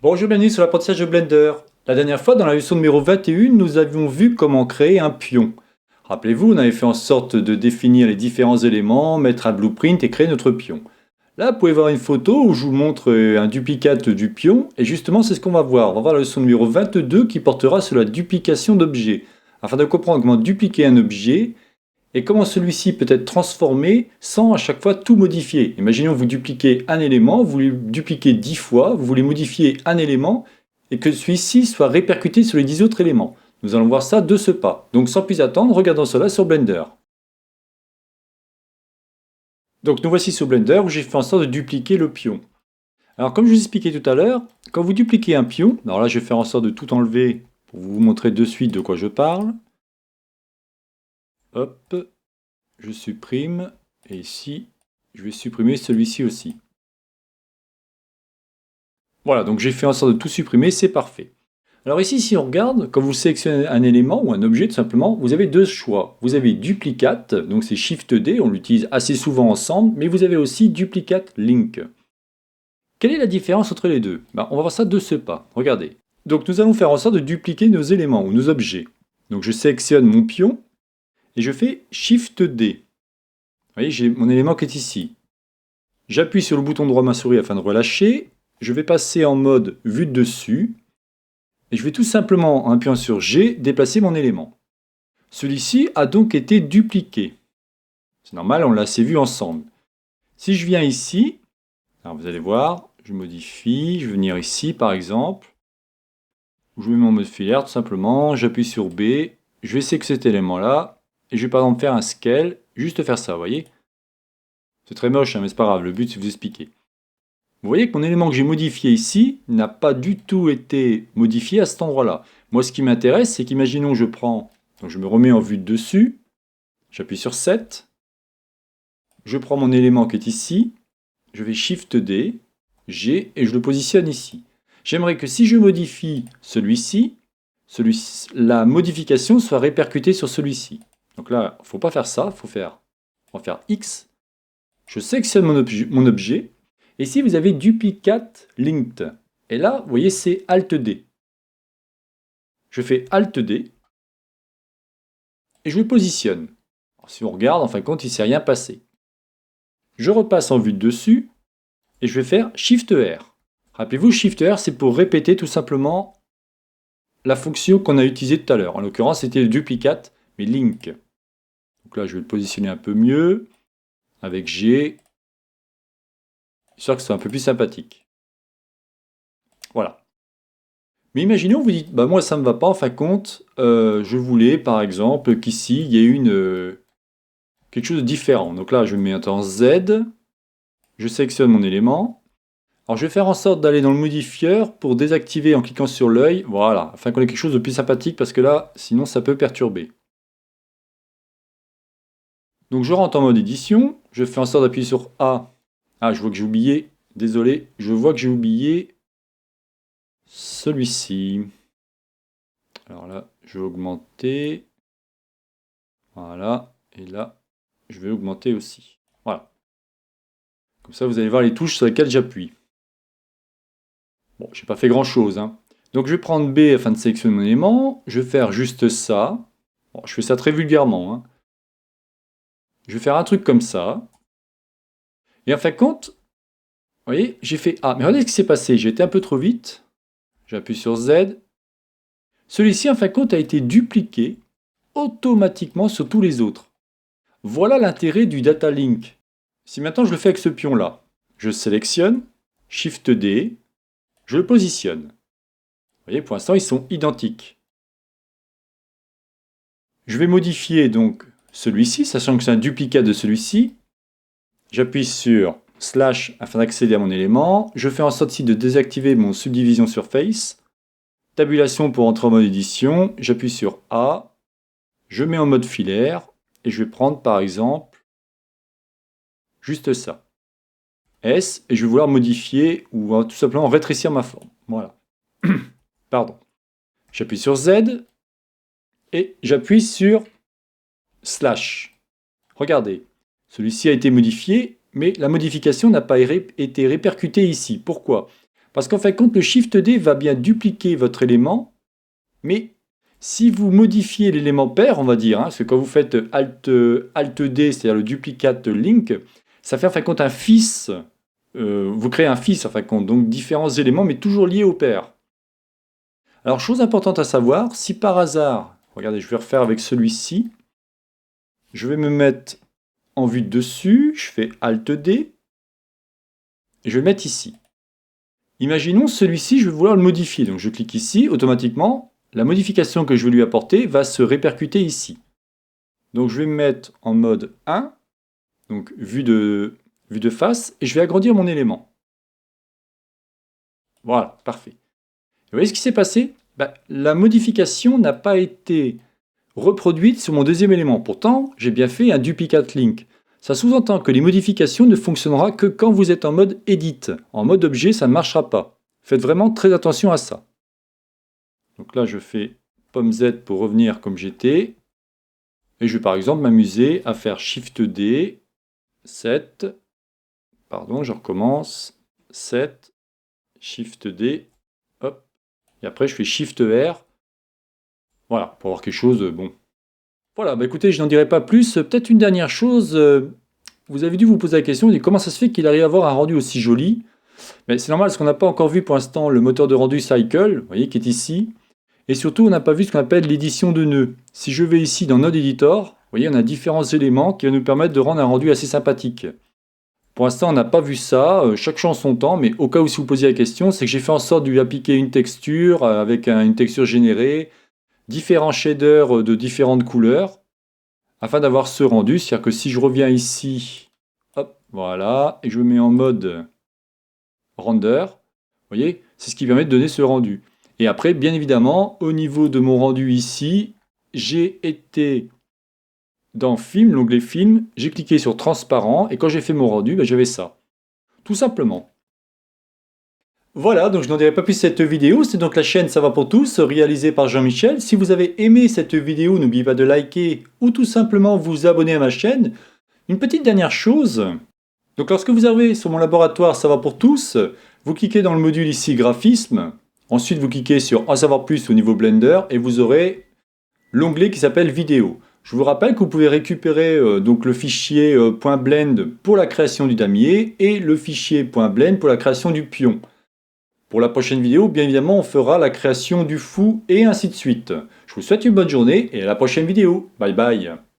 Bonjour, bienvenue sur l'apprentissage de Blender. La dernière fois, dans la leçon numéro 21, nous avions vu comment créer un pion. Rappelez-vous, on avait fait en sorte de définir les différents éléments, mettre un blueprint et créer notre pion. Là, vous pouvez voir une photo où je vous montre un duplicate du pion, et justement, c'est ce qu'on va voir. On va voir la leçon numéro 22 qui portera sur la duplication d'objets, afin de comprendre comment dupliquer un objet et comment celui-ci peut être transformé sans à chaque fois tout modifier. Imaginons que vous dupliquez un élément, vous voulez dupliquer 10 fois, vous voulez modifier un élément et que celui-ci soit répercuté sur les 10 autres éléments. Nous allons voir ça de ce pas. Donc sans plus attendre, regardons cela sur Blender. Donc nous voici sur Blender où j'ai fait en sorte de dupliquer le pion. Alors comme je vous expliquais tout à l'heure, quand vous dupliquez un pion, alors là je vais faire en sorte de tout enlever pour vous montrer de suite de quoi je parle. Hop, je supprime, et ici, je vais supprimer celui-ci aussi. Voilà, donc j'ai fait en sorte de tout supprimer, c'est parfait. Alors ici, si on regarde, quand vous sélectionnez un élément ou un objet, tout simplement, vous avez deux choix. Vous avez duplicate, donc c'est Shift D, on l'utilise assez souvent ensemble, mais vous avez aussi duplicate link. Quelle est la différence entre les deux? On va voir ça de ce pas. Regardez. Donc nous allons faire en sorte de dupliquer nos éléments ou nos objets. Donc je sélectionne mon pion et je fais Shift D. Vous voyez, j'ai mon élément qui est ici. J'appuie sur le bouton droit de ma souris afin de relâcher. Je vais passer en mode vue de dessus. Et je vais tout simplement, en appuyant sur G, déplacer mon élément. Celui-ci a donc été dupliqué. C'est normal, on l'a assez vu ensemble. Si je viens ici, alors vous allez voir, je modifie, je vais venir ici par exemple. Je mets mon mode filaire tout simplement, j'appuie sur B, je vais sélectionner cet élément-là, et je vais par exemple faire un scale, juste faire ça, vous voyez. C'est très moche, hein, mais c'est pas grave, le but c'est de vous expliquer. Vous voyez que mon élément que j'ai modifié ici n'a pas du tout été modifié à cet endroit-là. Moi, ce qui m'intéresse, c'est qu'imaginons que je prends, donc je me remets en vue de dessus, j'appuie sur 7, je prends mon élément qui est ici, je vais Shift D, G, et je le positionne ici. J'aimerais que si je modifie celui-ci, la modification soit répercutée sur celui-ci. Donc là, il ne faut pas faire ça, on va faire X. Je sélectionne mon objet, et ici vous avez Duplicate Linked. Et là, vous voyez, c'est Alt D. Je fais Alt D, et je le positionne. Alors, si on regarde, en fin de compte, il ne s'est rien passé. Je repasse en vue de dessus, et je vais faire Shift R. Rappelez-vous, Shift R, c'est pour répéter tout simplement la fonction qu'on a utilisée tout à l'heure. En l'occurrence, c'était le duplicate, mais link. Donc là, je vais le positionner un peu mieux, avec G, histoire que ce soit un peu plus sympathique. Voilà. Mais imaginons, vous dites, moi ça ne me va pas, en fin de compte, je voulais par exemple qu'ici, il y ait quelque chose de différent. Donc là, je mets un temps Z, je sélectionne mon élément. Alors je vais faire en sorte d'aller dans le modifieur pour désactiver en cliquant sur l'œil, voilà, afin qu'on ait quelque chose de plus sympathique, parce que là, sinon ça peut perturber. Donc je rentre en mode édition, je fais en sorte d'appuyer sur A. Ah, je vois que j'ai oublié, désolé, je vois que j'ai oublié celui-ci. Alors là, je vais augmenter. Voilà, et là, je vais augmenter aussi. Voilà. Comme ça, vous allez voir les touches sur lesquelles j'appuie. Bon, j'ai pas fait grand-chose, hein. Donc je vais prendre B afin de sélectionner mon élément. Je vais faire juste ça. Bon, je fais ça très vulgairement, hein. Je vais faire un truc comme ça. Et en fin de compte, vous voyez, j'ai fait A. Mais regardez ce qui s'est passé. J'ai été un peu trop vite. J'appuie sur Z. Celui-ci, en fin de compte, a été dupliqué automatiquement sur tous les autres. Voilà l'intérêt du data link. Si maintenant je le fais avec ce pion-là, je sélectionne, Shift D, je le positionne. Vous voyez, pour l'instant, ils sont identiques. Je vais modifier donc celui-ci, sachant que c'est un duplicate de celui-ci. J'appuie sur slash afin d'accéder à mon élément. Je fais en sorte ici de désactiver mon subdivision surface. Tabulation pour entrer en mode édition. J'appuie sur A. Je mets en mode filaire. Et je vais prendre par exemple juste ça. S. Et je vais vouloir modifier ou tout simplement rétrécir ma forme. Voilà. Pardon. J'appuie sur Z. Et j'appuie sur slash. Regardez. Celui-ci a été modifié, mais la modification n'a pas été répercutée ici. Pourquoi? Parce qu'en fin de compte, le Shift D va bien dupliquer votre élément, mais si vous modifiez l'élément pair, on va dire, parce que quand vous faites Alt D, c'est-à-dire le duplicate link, ça fait en fin de compte un fils, vous créez un fils en fin de compte, donc différents éléments, mais toujours liés au pair. Alors, chose importante à savoir, si par hasard, regardez, je vais refaire avec celui-ci, je vais me mettre en vue de dessus, je fais Alt D, et je vais le mettre ici. Imaginons celui-ci, je vais vouloir le modifier, donc je clique ici, automatiquement, la modification que je vais lui apporter va se répercuter ici. Donc je vais me mettre en mode 1, donc vue de face, et je vais agrandir mon élément. Voilà, parfait. Vous voyez ce qui s'est passé? La modification n'a pas été reproduite sur mon deuxième élément. Pourtant, j'ai bien fait un duplicate link. Ça sous-entend que les modifications ne fonctionneront que quand vous êtes en mode edit. En mode objet, ça ne marchera pas. Faites vraiment très attention à ça. Donc là, je fais pomme Z pour revenir comme j'étais. Et je vais par exemple m'amuser à faire Shift D, 7, pardon, je recommence, 7, Shift D, hop, et après je fais Shift R, voilà, pour avoir quelque chose de bon. Voilà, écoutez, je n'en dirai pas plus. Peut-être une dernière chose, vous avez dû vous poser la question, comment ça se fait qu'il arrive à avoir un rendu aussi joli? C'est normal parce qu'on n'a pas encore vu pour l'instant le moteur de rendu Cycle, vous voyez, qui est ici. Et surtout, on n'a pas vu ce qu'on appelle l'édition de nœuds. Si je vais ici dans Node Editor, vous voyez, on a différents éléments qui vont nous permettre de rendre un rendu assez sympathique. Pour l'instant, on n'a pas vu ça, chaque chose en son temps, mais au cas où si vous posiez la question, c'est que j'ai fait en sorte de lui appliquer une texture avec une texture générée, différents shaders de différentes couleurs, afin d'avoir ce rendu. C'est-à-dire que si je reviens ici, hop, voilà, et je me mets en mode render, vous voyez, c'est ce qui permet de donner ce rendu. Et après, bien évidemment, au niveau de mon rendu ici, j'ai été dans Film, l'onglet Film, j'ai cliqué sur Transparent, et quand j'ai fait mon rendu, j'avais ça. Tout simplement. Voilà, donc je n'en dirai pas plus cette vidéo, c'est donc la chaîne Ça va pour tous, réalisée par Jean-Michel. Si vous avez aimé cette vidéo, n'oubliez pas de liker, ou tout simplement vous abonner à ma chaîne. Une petite dernière chose, donc lorsque vous arrivez sur mon laboratoire Ça va pour tous, vous cliquez dans le module ici Graphisme, ensuite vous cliquez sur En savoir plus au niveau Blender, et vous aurez l'onglet qui s'appelle Vidéo. Je vous rappelle que vous pouvez récupérer donc le fichier .blend pour la création du damier et le fichier .blend pour la création du pion. Pour la prochaine vidéo, bien évidemment, on fera la création du fou et ainsi de suite. Je vous souhaite une bonne journée et à la prochaine vidéo. Bye bye.